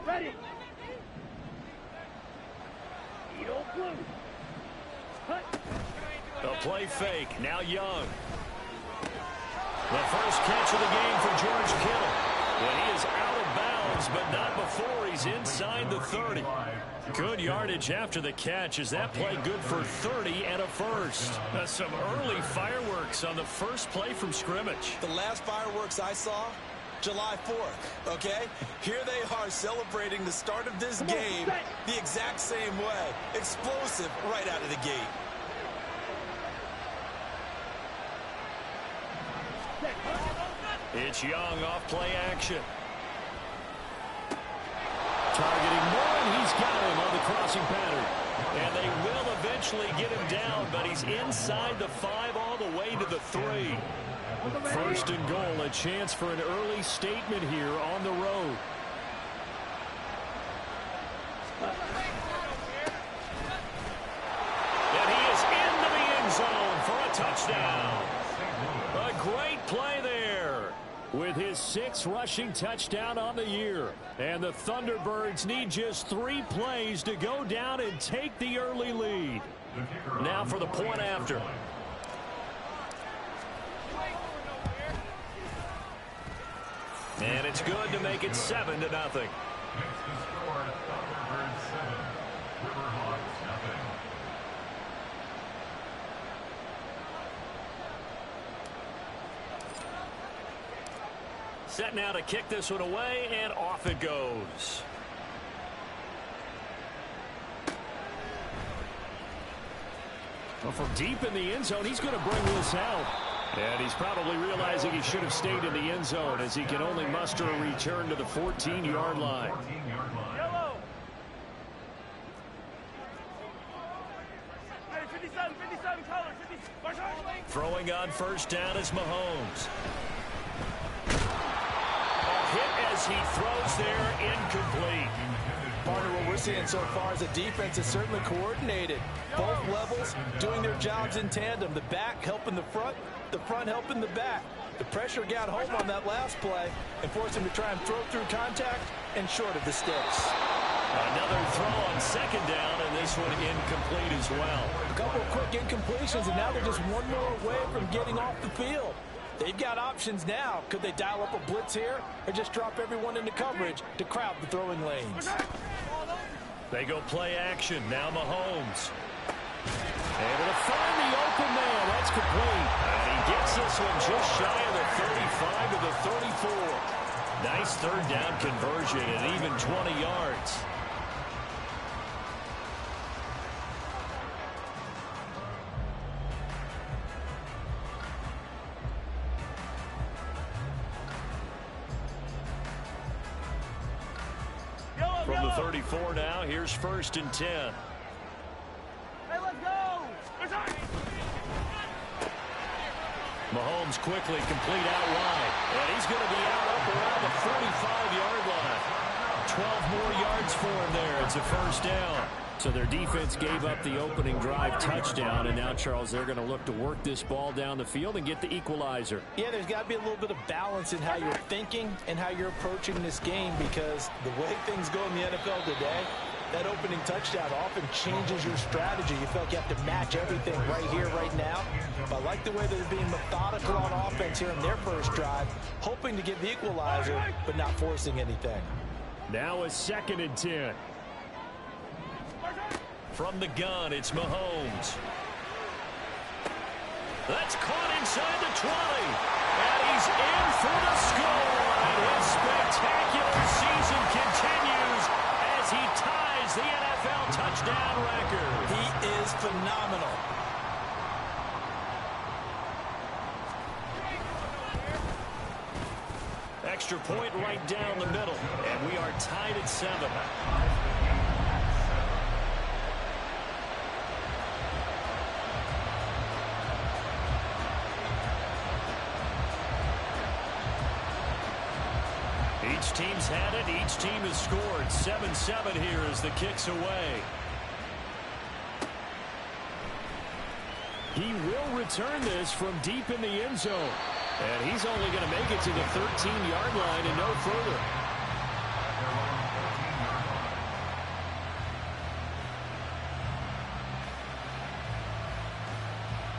Ready. The play fake. Now Young. The first catch of the game for George Kittle. And he is out of bounds, but not before he's inside the 30. Good yardage after the catch. Is that play good for 30 and a first? Some early fireworks on the first play from scrimmage. The last fireworks I saw, July 4th, okay? Here they are celebrating the start of this game the exact same way. Explosive right out of the gate. It's Young off play action. Targeting Moore, and he's got him on the crossing pattern. And they will eventually get him down, but he's inside the 5 all the way to the 3. First and goal, a chance for an early statement here on the road. And he is into the end zone for a touchdown. A great play there with his 6th rushing touchdown on the year. And the Thunderbirds need just 3 plays to go down and take the early lead. Now for the point after. And it's good to make it 7-0. Next to score, Thunderbirds 7, Riverhawks nothing. Set now to kick this one away, and off it goes. Well, from deep in the end zone, he's going to bring this out. And he's probably realizing he should have stayed in the end zone as he can only muster a return to the 14-yard line. Yellow. 57, color, 50. Throwing on first down is Mahomes. Hit as he throws there, incomplete. Partner, what we're seeing so far is the defense is certainly coordinated. Both levels doing their jobs in tandem. The back helping the front helping the back. The pressure got home on that last play and forced him to try and throw through contact and short of the sticks. Another throw on second down, and this one incomplete as well. A couple of quick incompletions, and now they're just one more away from getting off the field. They've got options now. Could they dial up a blitz here or just drop everyone into coverage to crowd the throwing lanes? They go play action. Now Mahomes. Able to find the open man. That's complete. And he gets this one just shy of the 35 to the 34. Nice third down conversion at even 20 yards. From the 34 now, here's 1st and 10. Hey, let's go! Mahomes quickly complete out wide. And he's going to be out up around the 45-yard line. 12 more yards for him there. It's a first down. So their defense gave up the opening drive touchdown, and now, Charles, they're going to look to work this ball down the field and get the equalizer. Yeah, there's got to be a little bit of balance in how you're thinking and how you're approaching this game, because the way things go in the NFL today, that opening touchdown often changes your strategy. You feel like you have to match everything right here, right now. But I like the way they're being methodical on offense here in their first drive, hoping to get the equalizer, but not forcing anything. Now a 2nd and 10. From the gun, it's Mahomes. That's caught inside the 20. And he's in for the score. And his spectacular season continues as he ties the NFL touchdown record. He is phenomenal. Extra point right down the middle. And we are tied at 7. Each team's had it. Each team has scored. 7-7 here as the kick's away. He will return this from deep in the end zone. And he's only going to make it to the 13-yard line and no further.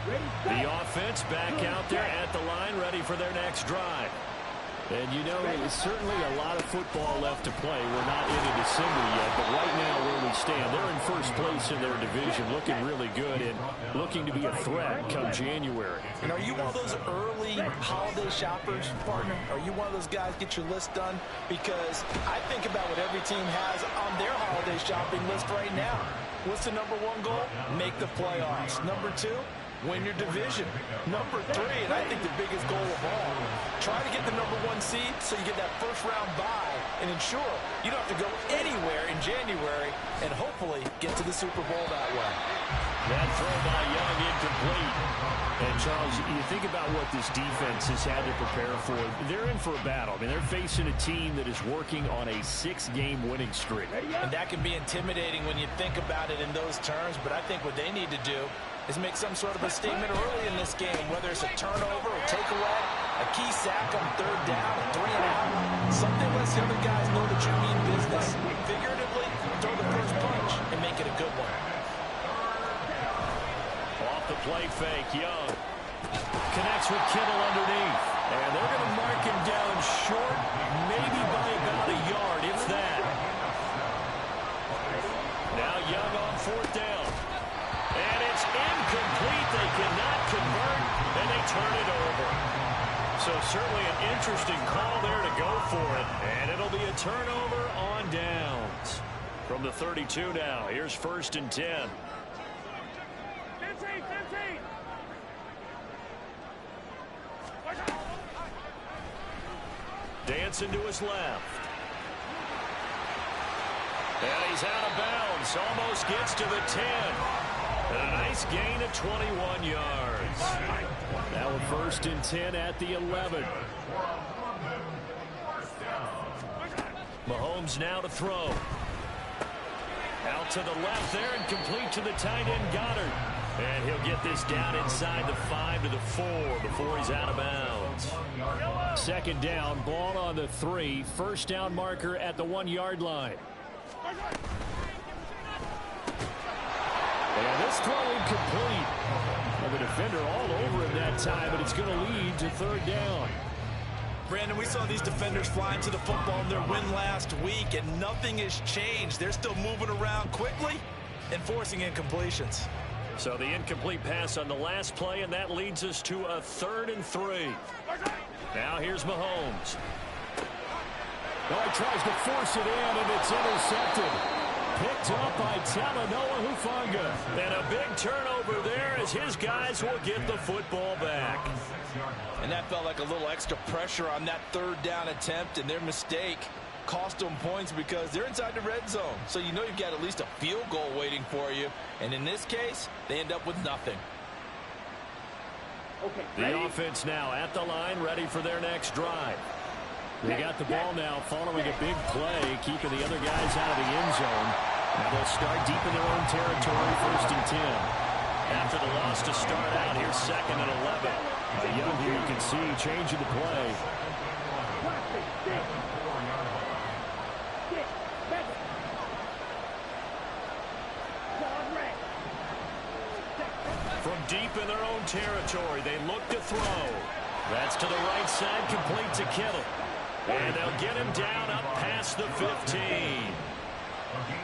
The offense back out there at the line, ready for their next drive. And you know, there's certainly a lot of football left to play. We're not in a December yet, but right now where we stand, they're in first place in their division, looking really good and looking to be a threat come January. And are you one of those early holiday shoppers, partner? Are you one of those guys get your list done? Because I think about what every team has on their holiday shopping list right now. What's the number one goal? Make the playoffs. Number two, win your division. Number three, and I think the biggest goal of all, try to get the number one seed so you get that first round bye and ensure you don't have to go anywhere in January and hopefully get to the Super Bowl that way. That throw by Young incomplete. And Charles, you think about what this defense has had to prepare for. They're in for a battle. I mean, they're facing a team that is working on a 6-game winning streak. And that can be intimidating when you think about it in those terms, but I think what they need to do is make some sort of a statement early in this game, whether it's a turnover, a takeaway, a key sack on third down, a 3-and-out. Something lets the other guys know that you mean business. Figuratively, throw the first punch and make it a good one. Off the play fake, Young connects with Kittle underneath. And they're going to mark him down short, maybe by about a yard, if that. Now Young on fourth down. And it's incomplete. They cannot convert, and they turn it over. So certainly an interesting call there to go for it. And it'll be a turnover on downs. From the 32 now, here's 1st and 10. 15. Dancing to his left. And he's out of bounds. Almost gets to the 10. And a nice gain of 21 yards. Now a 1st and 10 at the 11. Mahomes now to throw. Out to the left there and complete to the tight end Goddard. And he'll get this down inside the 5 to the 4 before he's out of bounds. 2nd down, ball on the 3. 1st down marker at the 1-yard line. And this throw incomplete. And the defender all over him that time, but it's going to lead to 3rd down. Brandon, we saw these defenders flying to the football in their win last week, and nothing has changed. They're still moving around quickly and forcing incompletions. So the incomplete pass on the last play, and that leads us to a 3rd and 3. Now here's Mahomes. Oh, he tries to force it in, and it's intercepted. Picked up by Talanoa Hufanga. And a big turnover there as his guys will get the football back. And that felt like a little extra pressure on that 3rd down attempt, and their mistake cost them points because they're inside the red zone. So you know you've got at least a field goal waiting for you. And in this case, they end up with nothing. The offense now at the line, ready for their next drive. They got the ball now following a big play, keeping the other guys out of the end zone. Now they'll start deep in their own territory, 1st and 10. After the loss to start out, here's 2nd and 11. Young here you can see changing the play. From deep in their own territory, they look to throw. That's to the right side, complete to Kittle. And they'll get him down up past the 15. A gain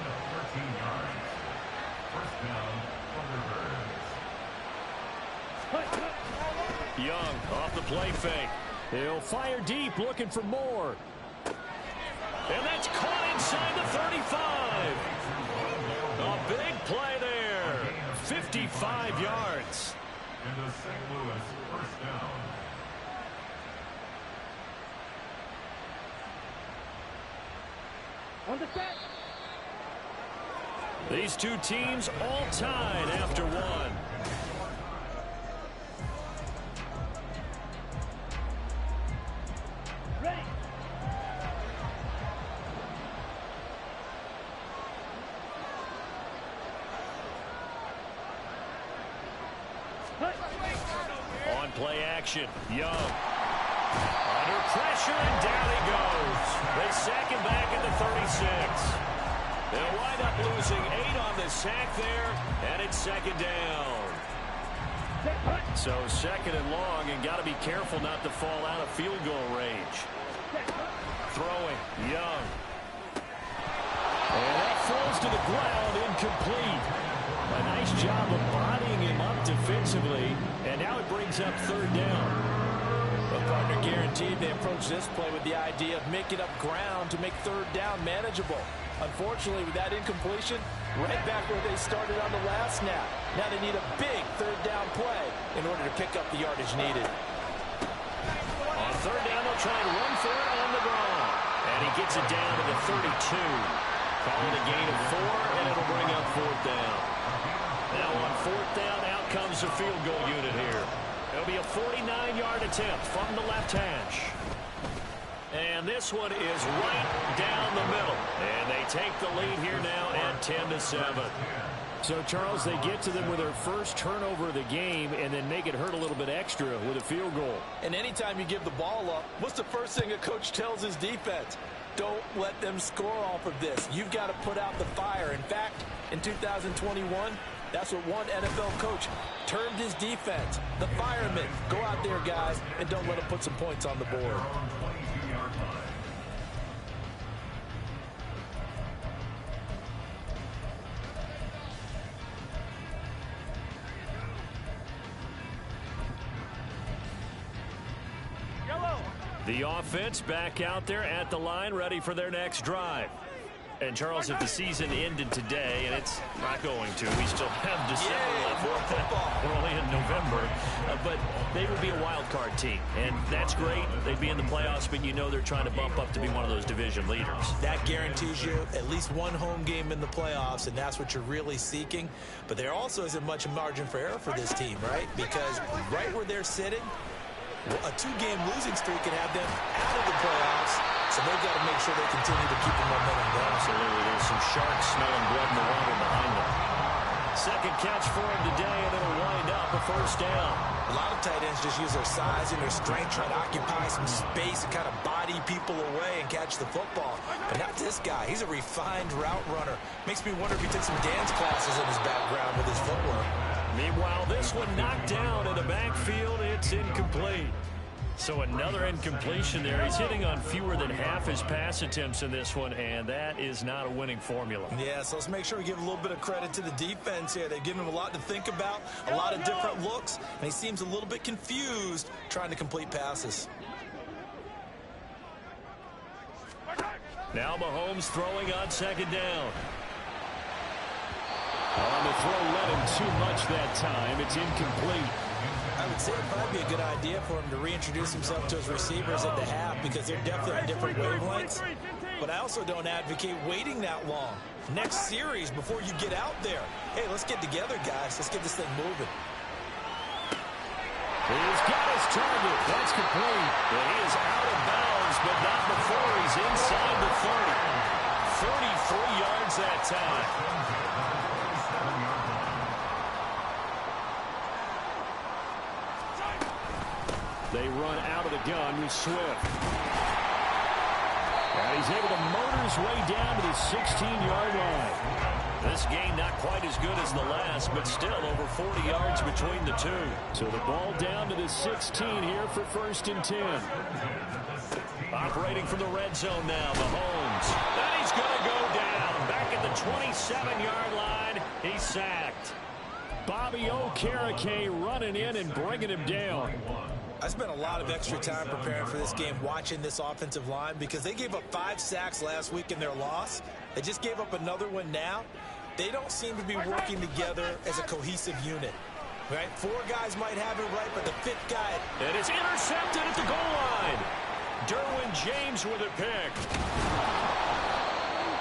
of 13 yards. 1st down from the Birds. Young off the play fake. He'll fire deep, looking for more. And that's caught inside the 35. A big play there. 55 yards. Into St. Louis, 1st down. On the set. These two teams all tied after one. Ready. On play action, Young. Under pressure, and down he goes. They sack him back at the 36. They'll wind up losing 8 on the sack there, and it's 2nd down. So second and long, and got to be careful not to fall out of field goal range. Throwing, Young. And that falls to the ground, incomplete. A nice job of bodying him up defensively, and now it brings up third down. Well, partner, guaranteed they approach this play with the idea of making up ground to make third down manageable. Unfortunately, with that incompletion, right back where they started on the last snap. Now they need a big third down play in order to pick up the yardage needed. On third down, they'll try and run for it on the draw. And he gets it down to the 32. Calling a gain of 4, and it'll bring up fourth down. Now on fourth down, out comes the field goal unit here. It'll be a 49-yard attempt from the left hash. And this one is right down the middle. And they take the lead here now at 10-7. So, Charles, they get to them with their first turnover of the game and then make it hurt a little bit extra with a field goal. And anytime you give the ball up, what's the first thing a coach tells his defense? Don't let them score off of this. You've got to put out the fire. In fact, in 2021, that's what one NFL coach termed his defense. The firemen. Go out there, guys, and don't let them put some points on the board. The offense back out there at the line, ready for their next drive. And, Charles, if the season ended today, and it's not going to, we still have December left. We're only in November. But they would be a wild card team, and that's great. They'd be in the playoffs, but you know they're trying to bump up to be one of those division leaders. That guarantees you at least one home game in the playoffs, and that's what you're really seeking. But there also isn't much margin for error for this team, right? Because right where they're sitting, a 2-game losing streak can have them out of the playoffs, so they've got to make sure they continue to keep the momentum going. Absolutely. There's some sharks smelling blood in the water behind them. Second catch for him today, and it'll wind up a first down. A lot of tight ends just use their size and their strength, try to occupy some space and kind of body people away and catch the football. But not this guy. He's a refined route runner. Makes me wonder if he took some dance classes in his background with his footwork. Meanwhile, this one knocked down in the backfield. It's incomplete. So another incompletion there. He's hitting on fewer than half his pass attempts in this one, and that is not a winning formula. Yeah, so let's make sure we give a little bit of credit to the defense here. They've given him a lot to think about, a lot of different looks, and he seems a little bit confused trying to complete passes. Now Mahomes throwing on second down. On the throw, let him too much that time. It's incomplete. I would say it'd probably be a good idea for him to reintroduce himself to his receivers at the half because they're definitely on different wavelengths. But I also don't advocate waiting that long. Next series before you get out there. Hey, let's get together, guys. Let's get this thing moving. He's got his target. That's complete. But he is out of bounds, but not before he's inside the 30. 33 yards that time. They run out of the gun with Swift. And he's able to motor his way down to the 16-yard line. This game not quite as good as the last, but still over 40 yards between the two. So the ball down to the 16 here for 1st and 10. Operating from the red zone now, Mahomes. And he's going to go down. Back at the 27-yard line, he's sacked. Bobby Okereke running in and bringing him down. I spent a lot of extra time preparing for this game, watching this offensive line, because they gave up 5 sacks last week in their loss. They just gave up another one now. They don't seem to be working together as a cohesive unit. Right? 4 guys might have it right, but the 5th guy... And it's intercepted at the goal line. Derwin James with a pick.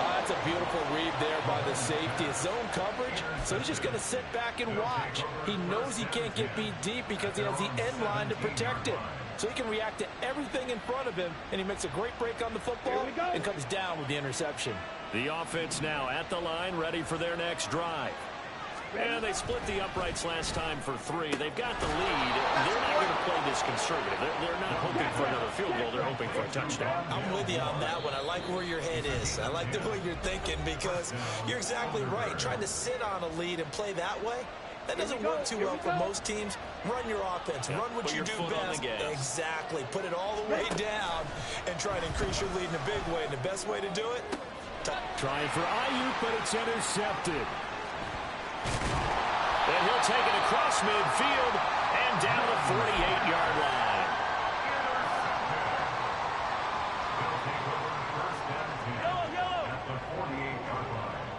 That's a beautiful read there by the safety. It's zone coverage, so he's just going to sit back and watch. He knows he can't get beat deep because he has the end line to protect him. So he can react to everything in front of him, and he makes a great break on the football and comes down with the interception. The offense now at the line, ready for their next drive. And they split the uprights last time for 3. They've got the lead. They're not going to play this conservative. They're not hoping for another field goal. They're hoping for a touchdown. I'm with you on that one. I like where your head is. I like the way you're thinking because you're exactly right. Trying to sit on a lead and play that way, That doesn't work too well for most teams. Run your offense. Yeah, run what put you your do foot on best. the gas. Exactly. Put it all the way down and try to increase your lead in a big way. And the best way to do it? Trying for Ayuk, but it's intercepted. And he'll take it across midfield and down the 48-yard line. They'll take over first down 10 Yellow. at the 48-yard line.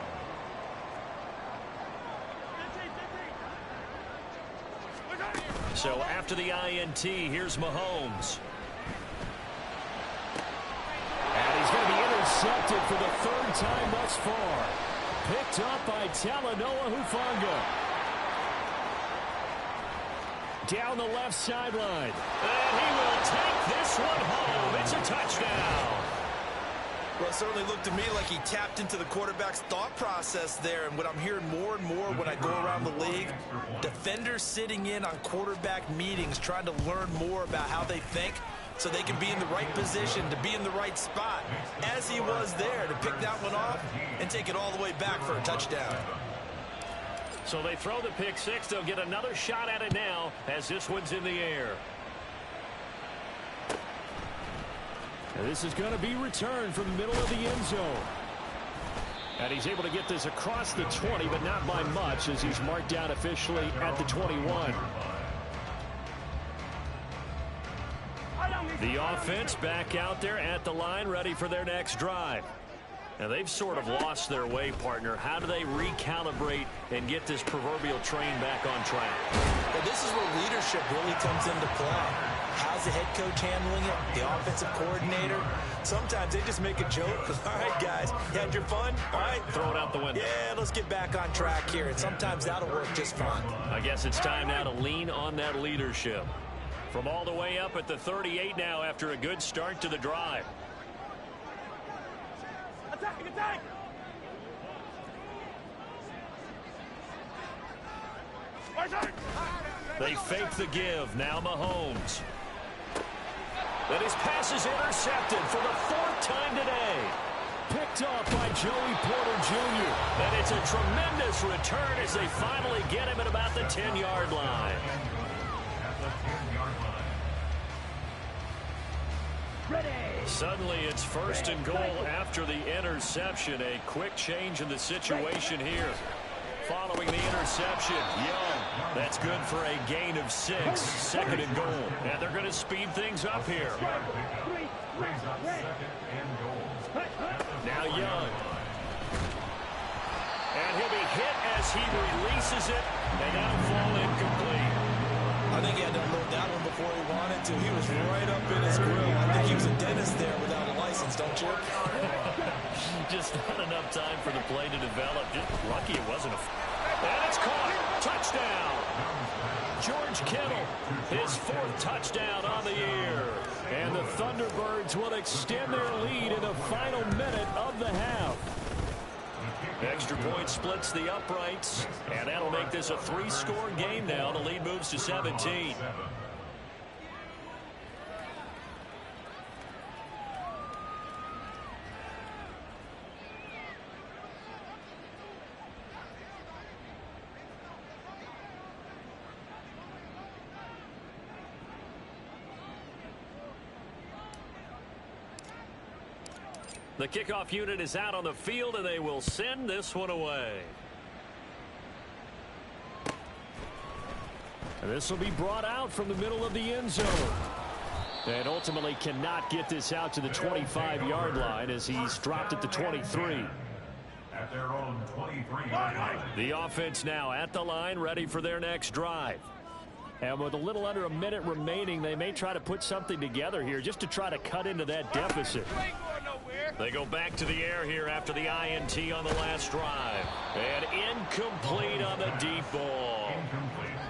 15. So after the INT, here's Mahomes. And he's going to be intercepted for the third time thus far. Picked up by Talanoa Hufanga. Down the left sideline. And he will take this one home. It's a touchdown. Well, it certainly looked to me like he tapped into the quarterback's thought process there. And what I'm hearing more and more when I go around the league, defenders sitting in on quarterback meetings trying to learn more about how they think so they can be in the right position to be in the right spot, as he was there to pick that one off and take it all the way back for a touchdown. So they throw the pick six. They'll get another shot at it now as this one's in the air. And this is going to be returned from the middle of the end zone. And he's able to get this across the 20, but not by much as he's marked down officially at the 21. The offense back out there at the line, ready for their next drive. Now, they've sort of lost their way, partner. How do they recalibrate and get this proverbial train back on track? Well, this is where leadership really comes into play. How's the head coach handling it? The offensive coordinator? Sometimes they just make a joke. All right, guys, you had your fun? All right. Throw it out the window. Yeah, let's get back on track here. And sometimes that'll work just fine. I guess it's time now to lean on that leadership. From all the way up at the 38 now after a good start to the drive. Attack. They fake the give. Now Mahomes. And his pass is intercepted for the fourth time today. Picked up by Joey Porter Jr. And it's a tremendous return as they finally get him at about the 10-yard line. At the 10-yard line. Suddenly it's first and goal after the interception. A quick change in the situation here. Following the interception, Young. That's good for a gain of 6. Second and goal. And they're going to speed things up here. Brings up second and goal. Now Young. And he'll be hit as he releases it. And that'll fall incomplete. I think he had to unload that one before he wanted to. He was right up in his grill. I think he was a dentist there without a license, don't you? Just not enough time for the play to develop. Just lucky it wasn't a... And it's caught. Touchdown. George Kittle, his 4th touchdown on the year. And the Thunderbirds will extend their lead in the final minute of the half. Extra point splits the uprights, and that'll make this a 3-score game now. The lead moves to 17. The kickoff unit is out on the field, and they will send this one away. And this will be brought out from the middle of the end zone. And ultimately cannot get this out to the 25-yard line as he's dropped at the 23. At their own 23-yard line. The offense now at the line, ready for their next drive. And with a little under a minute remaining, they may try to put something together here just to try to cut into that deficit. They go back to the air here after the INT on the last drive. And incomplete on the deep ball.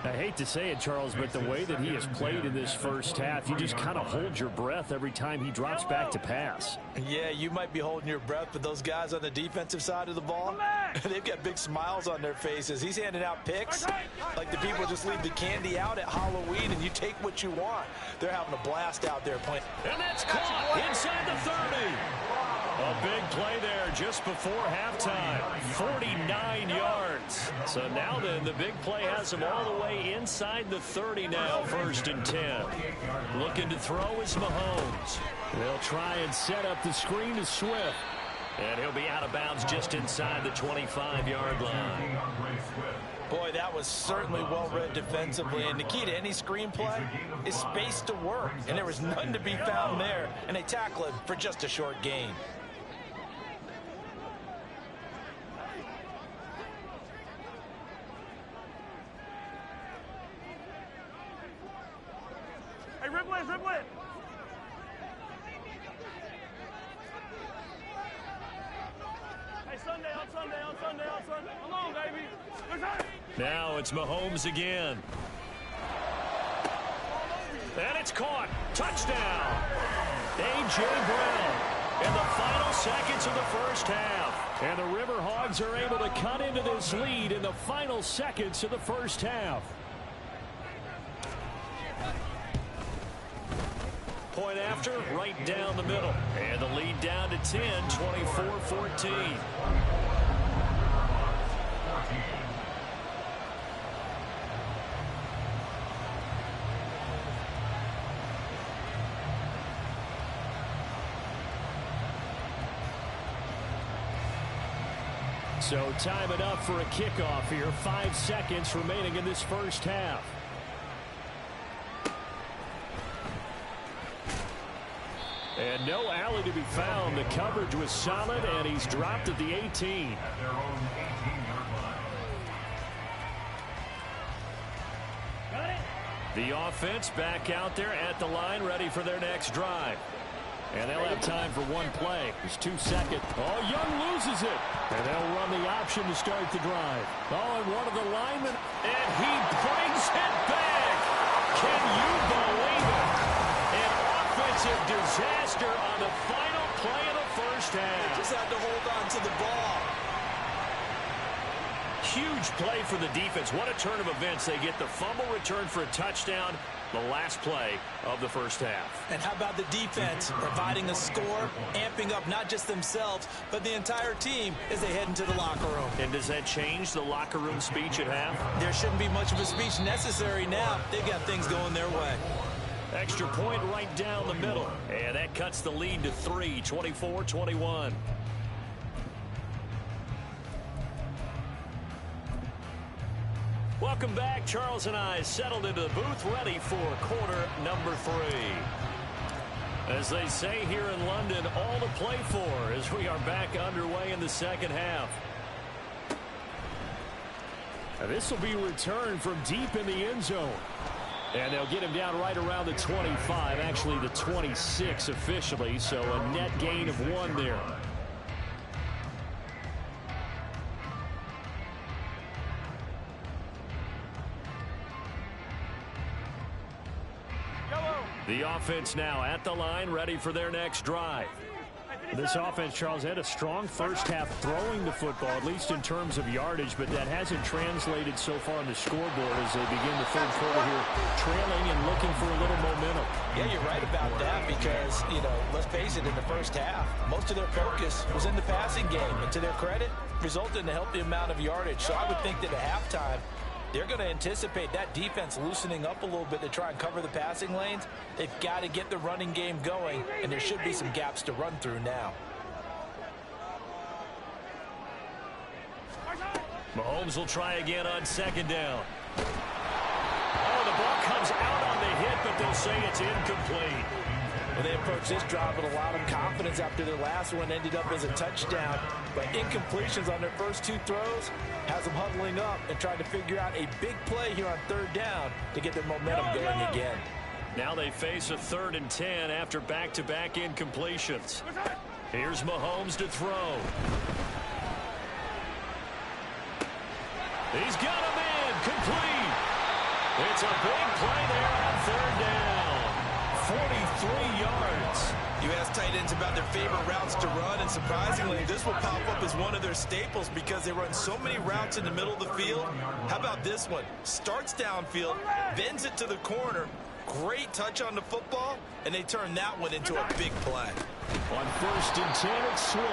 I hate to say it, Charles, but the way that he has played in this first half, you just kind of hold your breath every time he drops back to pass. Yeah, you might be holding your breath, but those guys on the defensive side of the ball, they've got big smiles on their faces. He's handing out picks like the people just leave the candy out at Halloween and you take what you want. They're having a blast out there playing. And that's caught inside the 30. A big play there just before halftime. 49 yards. So now then, the big play has him all the way inside the 30 now, 1st and 10. Looking to throw is Mahomes. They'll try and set up the screen to Swift. And he'll be out of bounds just inside the 25-yard line. Boy, that was certainly well-read defensively. And the key to any screenplay is space to work. And there was none to be found there. And they tackle him for just a short gain. Hey, Ripley, Ripley! Hey, Sunday, on Sunday, on Sunday, on Sunday. Come on, baby. Now it's Mahomes again. And it's caught. Touchdown. A.J. Brown in the final seconds of the first half. And the Riverhogs are able to cut into this lead in the final seconds of the first half. Point after, right down the middle. And the lead down to 10, 24-14. So time it up for a kickoff here. 5 seconds remaining in this first half. And no alley to be found. The coverage was solid, and he's dropped at the 18. At their own 18-yard line. The offense back out there at the line, ready for their next drive. And they'll have time for one play. There's 2 seconds. Oh, Young loses it. And they'll run the option to start the drive. Oh, and one of the linemen, and he brings it back. Can you believe it? An offensive disaster on the final play of the first half. Just had to hold on to the ball. Huge play for the defense. What a turn of events. They get the fumble return for a touchdown. The last play of the first half. And how about the defense providing a score, amping up not just themselves, but the entire team as they head into the locker room. And does that change the locker room speech at half? There shouldn't be much of a speech necessary now. They've got things going their way. Extra point right down the middle. And that cuts the lead to 3, 24-21. Welcome back. Charles and I settled into the booth, ready for quarter number 3. As they say here in London, all to play for as we are back underway in the second half. This will be returned from deep in the end zone. And they'll get him down right around the 25, actually the 26 officially, so a net gain of 1 there. The offense now at the line, ready for their next drive. This offense, Charles, had a strong first half throwing the football, at least in terms of yardage, but that hasn't translated so far on the scoreboard as they begin the third quarter here, trailing and looking for a little momentum. Yeah, you're right about that because, let's face it, in the first half, most of their focus was in the passing game. And to their credit, resulted in a healthy amount of yardage. So I would think that at halftime, they're going to anticipate that defense loosening up a little bit to try and cover the passing lanes. They've got to get the running game going, and there should be some gaps to run through now. Mahomes will try again on second down. Oh, the ball comes out on the hit, but they'll say it's incomplete. Well, they approached this drive with a lot of confidence after their last one ended up as a touchdown. But incompletions on their first 2 throws has them huddling up and trying to figure out a big play here on third down to get their momentum going again. Now they face a 3rd and 10 after back-to-back incompletions. Here's Mahomes to throw. He's got him in, complete. It's a big play there on 3rd down. 43 yards. You ask tight ends about their favorite routes to run, and surprisingly, this will pop up as one of their staples because they run so many routes in the middle of the field. How about this one? Starts downfield, bends it to the corner, great touch on the football, and they turned that one into a big play. On 1st and 10, it's Swift.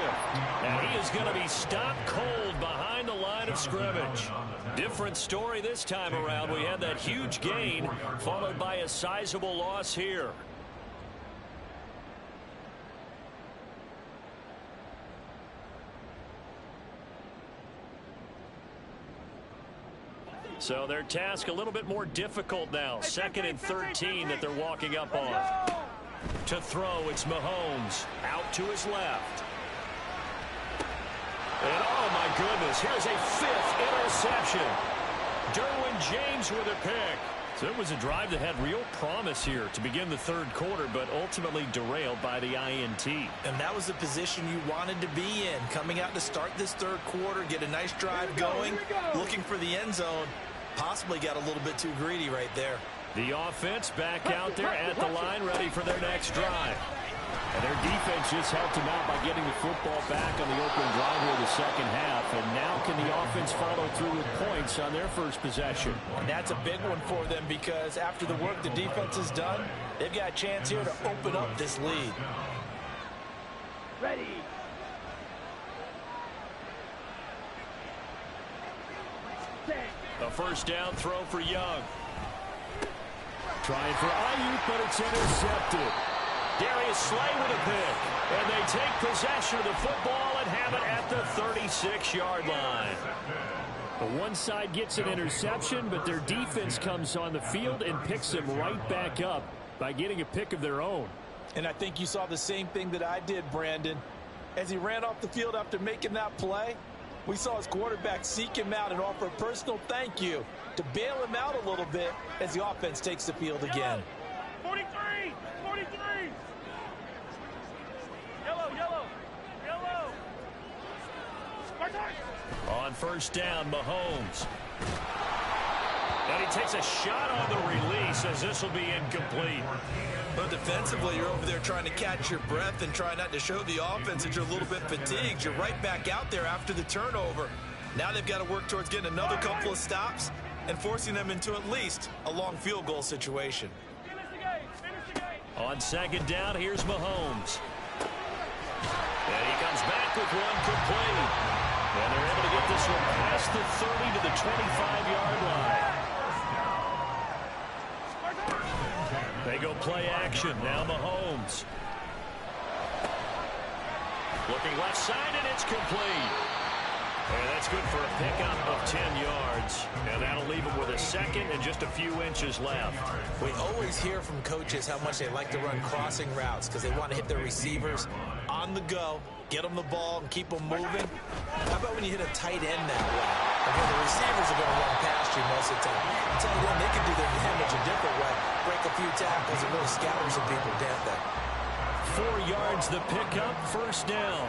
And he is going to be stopped cold behind the line of scrimmage. Different story this time around. We had that huge gain followed by a sizable loss here. So their task a little bit more difficult now. 2nd and 13 that they're walking up on. To throw, it's Mahomes. Out to his left. And oh my goodness, here's a 5th interception. Derwin James with a pick. So it was a drive that had real promise here to begin the 3rd quarter, but ultimately derailed by the INT. And that was the position you wanted to be in. Coming out to start this 3rd quarter, get a nice drive going, looking for the end zone. Possibly got a little bit too greedy right there. The offense back out there at the line, ready for their next drive. And their defense just helped them out by getting the football back on the opening drive here in the 2nd half. And now can the offense follow through with points on their first possession? And that's a big one for them because after the work the defense has done, they've got a chance here to open up this lead. Ready. A 1st down throw for Young. Trying for Ayuk, but it's intercepted. Darius Slay with a pick. And they take possession of the football and have it at the 36-yard line. The one side gets an interception, but their defense comes on the field and picks them right back up by getting a pick of their own. And I think you saw the same thing that I did, Brandon. As he ran off the field after making that play, we saw his quarterback seek him out and offer a personal thank you to bail him out a little bit as the offense takes the field again. 43! 43! Yellow, yellow, yellow! On 1st down, Mahomes. And he takes a shot on the release as this will be incomplete. But defensively, you're over there trying to catch your breath and try not to show the offense that you're a little bit fatigued. You're right back out there after the turnover. Now they've got to work towards getting another couple of stops and forcing them into at least a long field goal situation. On 2nd down, here's Mahomes. And he comes back with one complete. And they're able to get this one past the 30 to the 25-yard line. They go play action. Now Mahomes. Looking left side, and it's complete. And that's good for a pickup of 10 yards. And that'll leave him with a 2nd and just a few inches left. We always hear from coaches how much they like to run crossing routes because they want to hit their receivers on the go, get them the ball, and keep them moving. How about when you hit a tight end that way? Okay, the receivers are going to run past you most of the time. Tight end, they can do their damage a different way. Break a few tackles and really scatter some people, can't they? 4 yards the pickup, 1st down.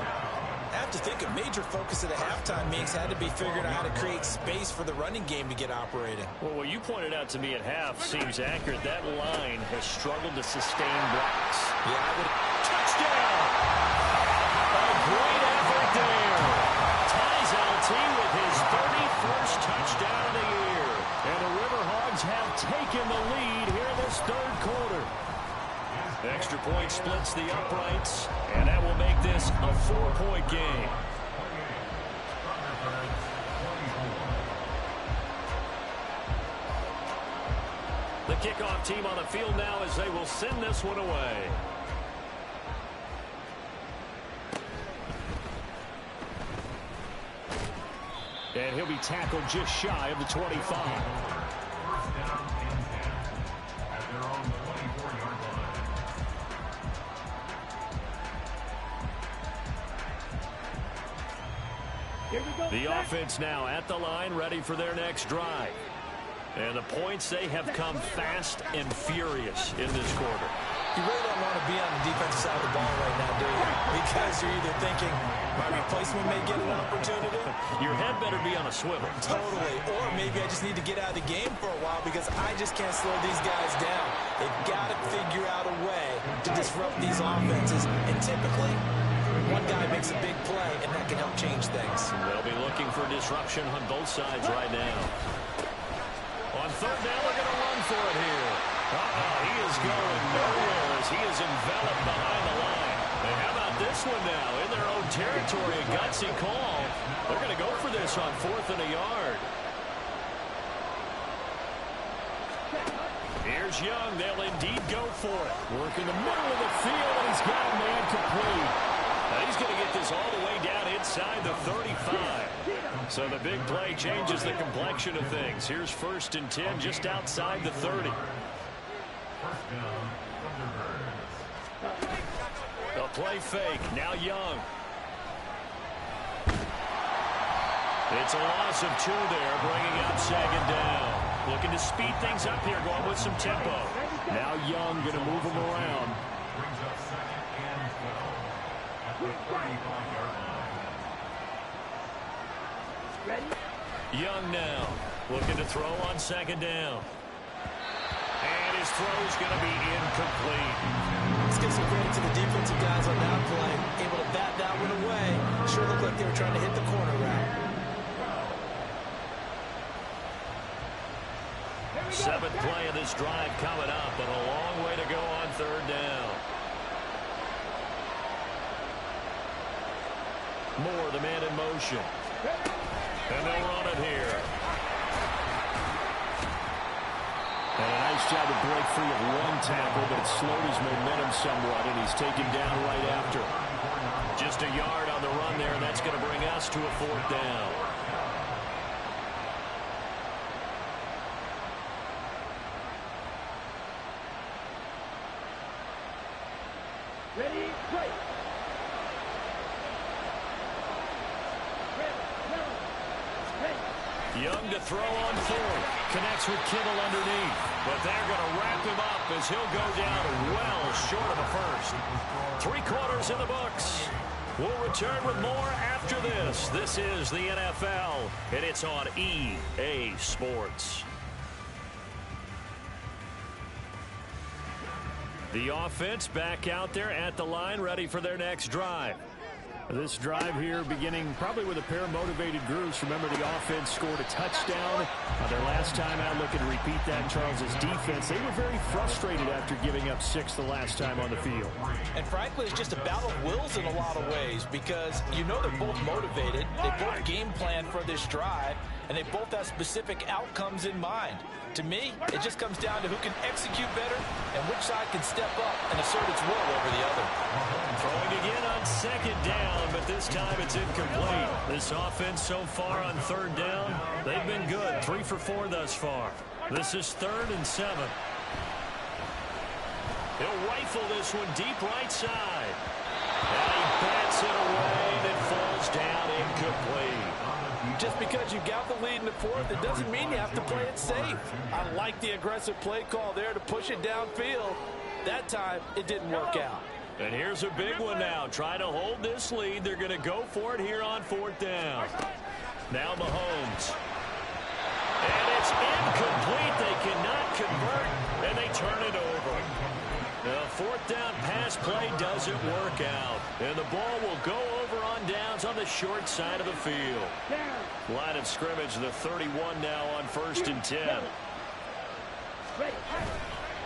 I have to think a major focus of the halftime meetings had to be figuring out how to create space for the running game to get operating. Well, what you pointed out to me at half seems accurate. That line has struggled to sustain blocks. Yeah, I would. Touchdown! A great effort there. Ties LT with his 31st touchdown of the year. And the Riverhogs have taken the lead here in this 3rd quarter. Extra point splits the uprights, and that will make this a 4-point game. The kickoff team on the field now as they will send this one away. And he'll be tackled just shy of the 25. The offense now at the line, ready for their next drive. And the points, they have come fast and furious in this quarter. You really don't want to be on the defensive side of the ball right now, do you? Because you're either thinking, my replacement may get an opportunity. Your head better be on a swivel. Totally. Or maybe I just need to get out of the game for a while because I just can't slow these guys down. They've got to figure out a way to disrupt these offenses. And typically, one guy makes a big play, and that can help change things. They'll be looking for disruption on both sides right now. On 3rd down, they're going to run for it here. He is going nowhere as he is enveloped behind the line. And how about this one now? In their own territory, a gutsy call. They're going to go for this on 4th and a yard. Here's Young. They'll indeed go for it. Working the middle of the field, and he's got a man complete. Now he's going to get this all the way down inside the 35. So the big play changes the complexion of things. Here's 1st and 10 just outside the 30. A play fake. Now Young. It's a loss of 2 there, bringing up 2nd down. Looking to speed things up here, going with some tempo. Now Young going to move him around. Brings up 2nd and 12 at the 35-yard line. Young now looking to throw on 2nd down. And his throw's going to be incomplete. Let's give some credit to the defensive guys on that play. Able to bat that one away. Sure looked like they were trying to hit the corner route. 7th play of this drive coming up, and a long way to go on 3rd down. Moore, the man in motion. And they'll run it here. And a nice job to break free of one tackle, but it slowed his momentum somewhat, and he's taken down right after. Just a yard on the run there, and that's going to bring us to a 4th down. Ready, play. Young to throw on 4th. Connects with Kittle underneath. But they're going to wrap him up as he'll go down well short of the 1st. 3 quarters in the books. We'll return with more after this. This is the NFL, and it's on EA Sports. The offense back out there at the line, ready for their next drive. This drive here beginning probably with a pair of motivated groups. Remember, the offense scored a touchdown their last time out. Looking to repeat that in Charles's defense. They were very frustrated after giving up 6 the last time on the field. And frankly, it's just a battle of wills in a lot of ways because you know they're both motivated. They both game plan for this drive, and they both have specific outcomes in mind. To me, it just comes down to who can execute better and which side can step up and assert its will over the other. Throwing again on 2nd down, but this time it's incomplete. This offense so far on 3rd down, they've been good. 3 for 4 thus far. This is 3rd and 7. He'll rifle this one deep right side. And he bats it away, and it falls down incomplete. Just because you got the lead in the 4th, it doesn't mean you have to play it safe. I like the aggressive play call there to push it downfield. That time, it didn't work out. And here's a big one now. Trying to hold this lead. They're going to go for it here on 4th down. Now Mahomes. And it's incomplete. They cannot convert, and they turn it over. The 4th down pass play doesn't work out. And the ball will go over on downs on the short side of the field. Line of scrimmage, the 31 now on 1st and 10.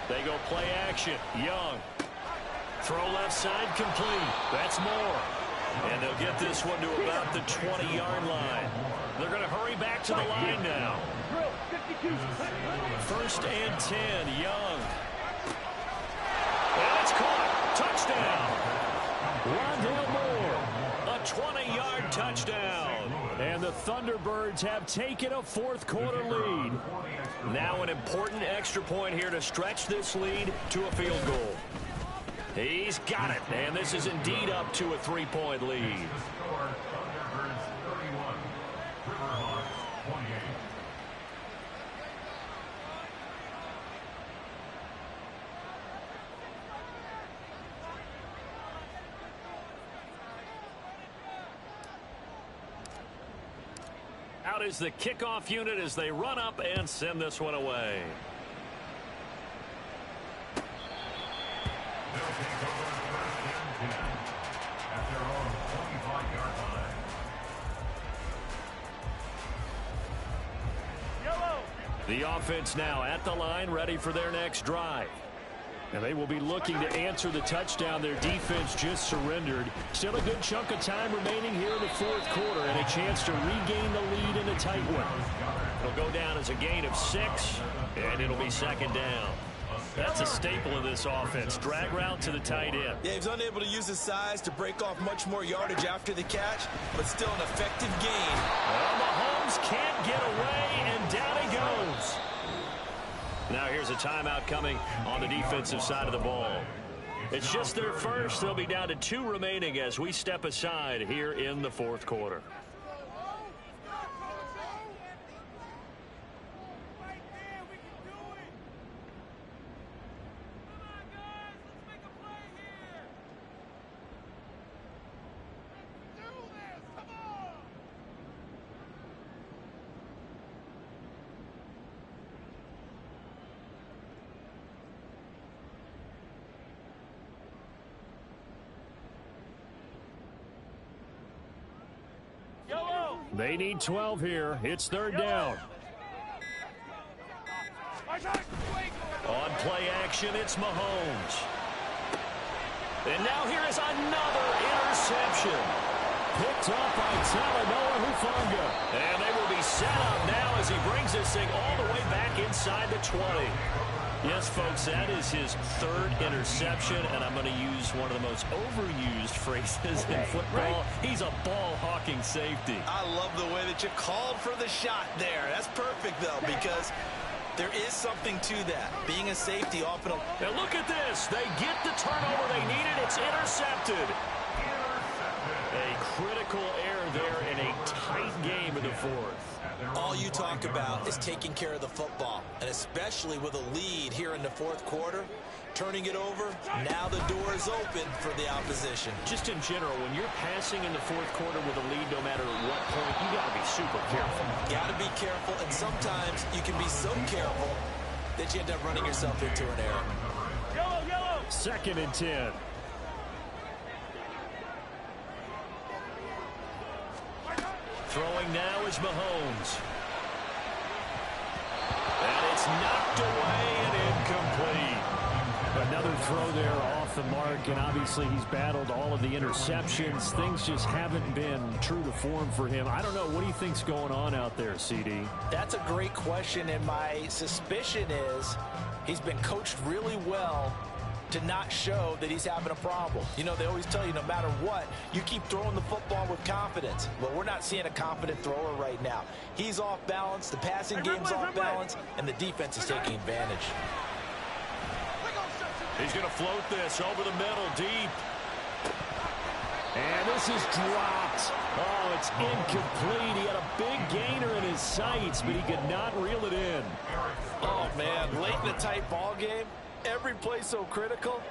They go play action. Young. Throw left side complete. That's Moore. And they'll get this one to about the 20-yard line. They're going to hurry back to the line now. 1st and 10, Young. And it's caught. Touchdown. Rondale Moore. A 20-yard touchdown. And the Thunderbirds have taken a 4th quarter lead. Now an important extra point here to stretch this lead to a field goal. He's got it, and this is indeed up to a 3-point lead. Out is the kickoff unit as they run up and send this one away. The The offense now at the line, ready for their next drive. And they will be looking to answer the touchdown their defense just surrendered. Still a good chunk of time remaining here in the fourth quarter and a chance to regain the lead in a tight one. It'll go down as a gain of 6, and it'll be second down. That's a staple of this offense. Drag route to the tight end. Yeah, he's unable to use his size to break off much more yardage after the catch, but still an effective gain. Well, Mahomes can't get away, and down he goes. Now here's a timeout coming on the defensive side of the ball. It's just their first. They'll be down to 2 remaining as we step aside here in the fourth quarter. They need 12 here. It's third down. On play action, it's Mahomes. And now here is another interception. Picked up by Talanoa Hufanga. And they will be set up now as he brings this thing all the way back inside the 20. Yes, folks, that is his 3rd interception, and I'm going to use one of the most overused phrases in football. He's a ball-hawking safety. I love the way that you called for the shot there. That's perfect, though, because there is something to that. Being a safety often... And look at this. They get the turnover they needed. It's intercepted. A critical error there in a tight game in the fourth. All you talk about is taking care of the football, and especially with a lead here in the fourth quarter, turning it over, now the door is open for the opposition. Just in general, when you're passing in the fourth quarter with a lead, no matter what point, you got to be super careful. Got to be careful, and sometimes you can be so careful that you end up running yourself into an error. Yellow. 2nd and 10. Throwing now is Mahomes. And it's knocked away and incomplete. Another throw there off the mark, and obviously he's battled all of the interceptions. Things just haven't been true to form for him. I don't know. What do you think's going on out there, CD? That's a great question, and my suspicion is he's been coached really well to not show that he's having a problem. You know, they always tell you no matter what, you keep throwing the football with confidence. Well, we're not seeing a confident thrower right now. He's off balance, the passing game's off balance, and the defense is taking advantage. He's going to float this over the middle, deep. And this is dropped. Oh, it's incomplete. He had a big gainer in his sights, but he could not reel it in. Oh, man, late in a tight ball game, every play so critical,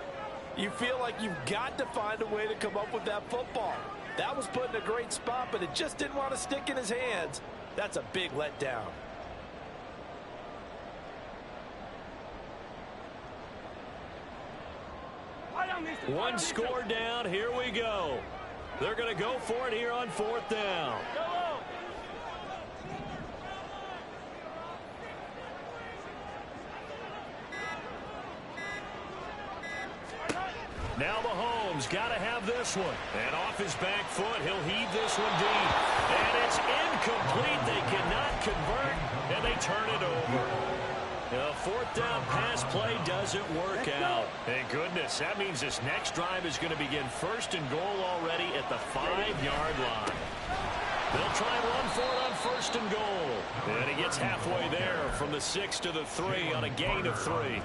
you feel like you've got to find a way to come up with that football. That was put in a great spot, but it just didn't want to stick in his hands. That's a big letdown. One score down. Here we go. They're going to go for it here on 4th down. Now Mahomes got to have this one. And off his back foot, he'll heave this one deep. And it's incomplete. They cannot convert, and they turn it over. The 4th down pass play doesn't work out. Thank goodness. That means this next drive is going to begin 1st and goal already at the 5-yard line. They'll try and run for it on 1st and goal. And he gets halfway there from the 6 to the 3 on a gain of 3.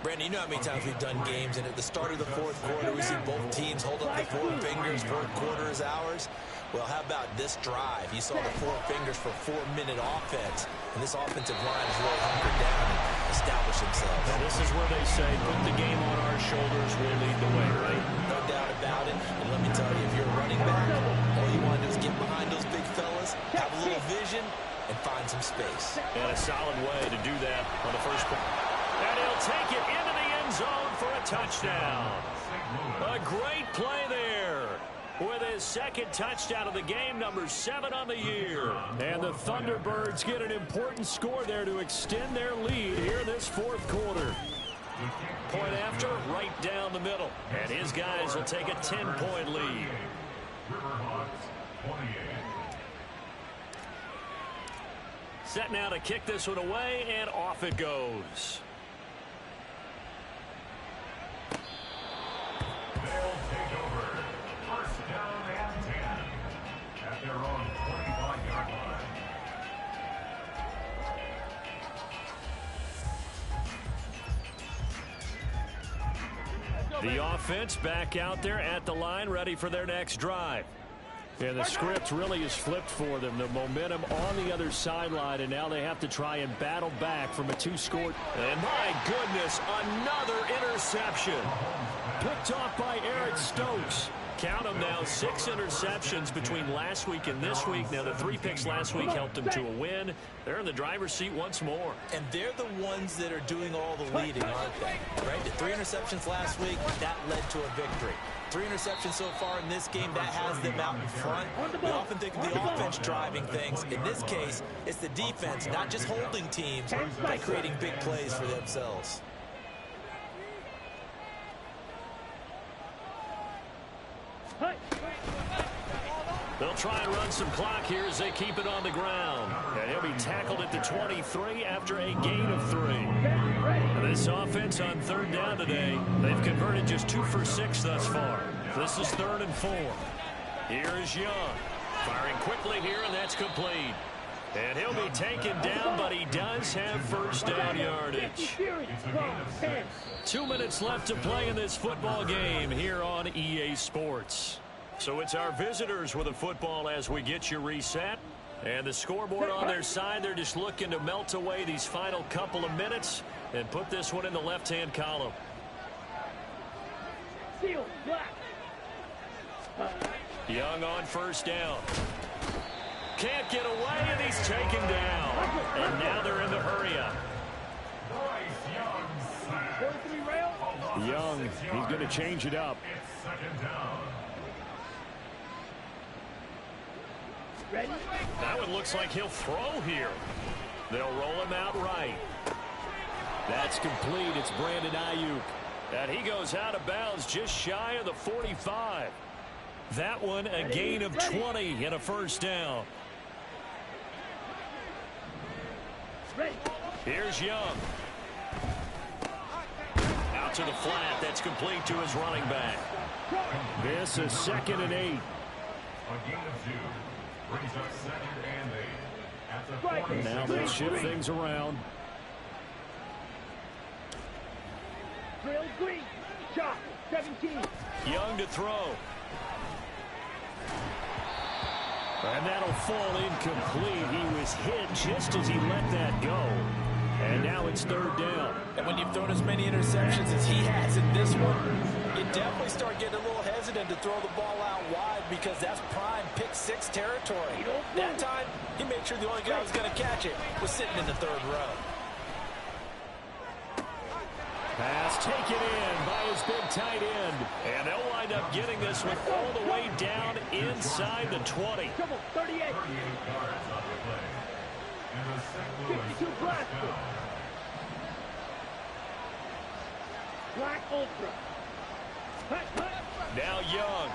Brandon, you know how many times we've done games, and at the start of the fourth quarter, we see both teams hold up the 4 fingers, fourth quarter is ours. Well, how about this drive? You saw the 4 fingers for 4-minute offense, and this offensive line has really hunkered down and established themselves. And this is where they say, put the game on our shoulders, we'll lead the way, right? No doubt about it, and let me tell you, if you're a running back, all you want to do is get behind those big fellas, have a little vision, and find some space. And a solid way to do that on the first play. And he'll take it into the end zone for a touchdown. A great play there. with his second touchdown of the game, number 7 on the year. And the Thunderbirds get an important score there to extend their lead here in this fourth quarter. Point after, right down the middle. And his guys will take a 10-point lead. Riverhawks 28. Set now to kick this one away, and off it goes. They'll take over. First down and 10 at their own 25-yard line. The offense back out there at the line, ready for their next drive. And the script really is flipped for them. The momentum on the other sideline, and now they have to try and battle back from a 2-score. And my goodness, another interception. Picked off by Eric Stokes. Count them now, 6 interceptions between last week and this week. Now, the 3 picks last week helped them to a win. They're in the driver's seat once more. And they're the ones that are doing all the leading, aren't they? Right? The 3 interceptions last week, that led to a victory. 3 interceptions so far in this game, that has them out in front. We often think of the offense driving things. In this case, it's the defense, not just holding teams, but creating big plays for themselves. They'll try and run some clock here as they keep it on the ground. And he'll be tackled at the 23 after a gain of 3. This offense on 3rd down today, they've converted just 2 for 6 thus far. This is 3rd and 4. Here is Young. Firing quickly here, and that's complete. And he'll be taken down, but he does have first down yardage. 2 minutes left to play in this football game here on EA Sports. So it's our visitors with the football as we get you reset. And the scoreboard on their side, they're just looking to melt away these final couple of minutes and put this one in the left-hand column. Young on first down. Can't get away, and he's taken down. And now they're in the hurry-up. Young, he's going to change it up. It's 2nd down. That one looks like he'll throw here. They'll roll him out right. That's complete. It's Brandon Ayuk. And he goes out of bounds just shy of the 45. That one a gain of 20 and a first down. Here's Young. Out to the flat. That's complete to his running back. This is 2nd and 8. A gain of 2. Brings up 2nd and 8 at the 46. Now they'll shift things around. Young to throw. And that'll fall incomplete. He was hit just as he let that go. And now it's 3rd down. And when you've thrown as many interceptions as he has in this one, you definitely start getting a little hesitant to throw the ball out wide because that's prime pick 6 territory. That time, he made sure the only guy who was going to catch it was sitting in the 3rd row. Pass taken in by his big tight end. And they'll wind up getting this one all the way down inside the 20. 38 yards on the play. And the St. Louis 52 first down. Black Ultra. Now Young.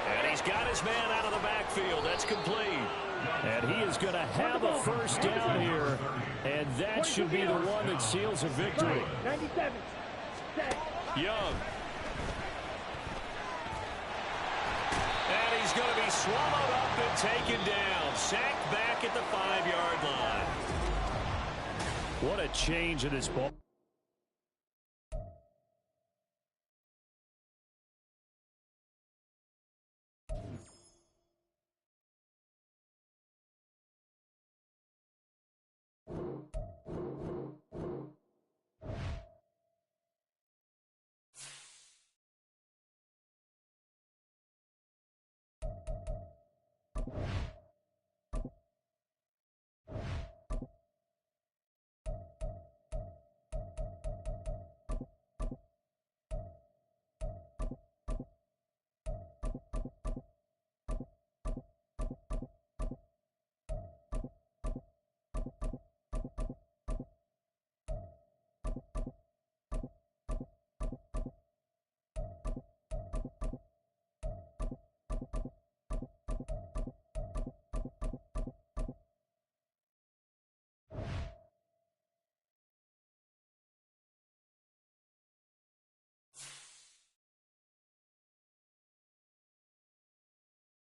And he's got his man out of the backfield. That's complete. And he is going to have a first down here. And that should be the one that seals a victory. 97. Young. And he's going to be swallowed up and taken down. Sacked back at the 5-yard line. What a change in this ball.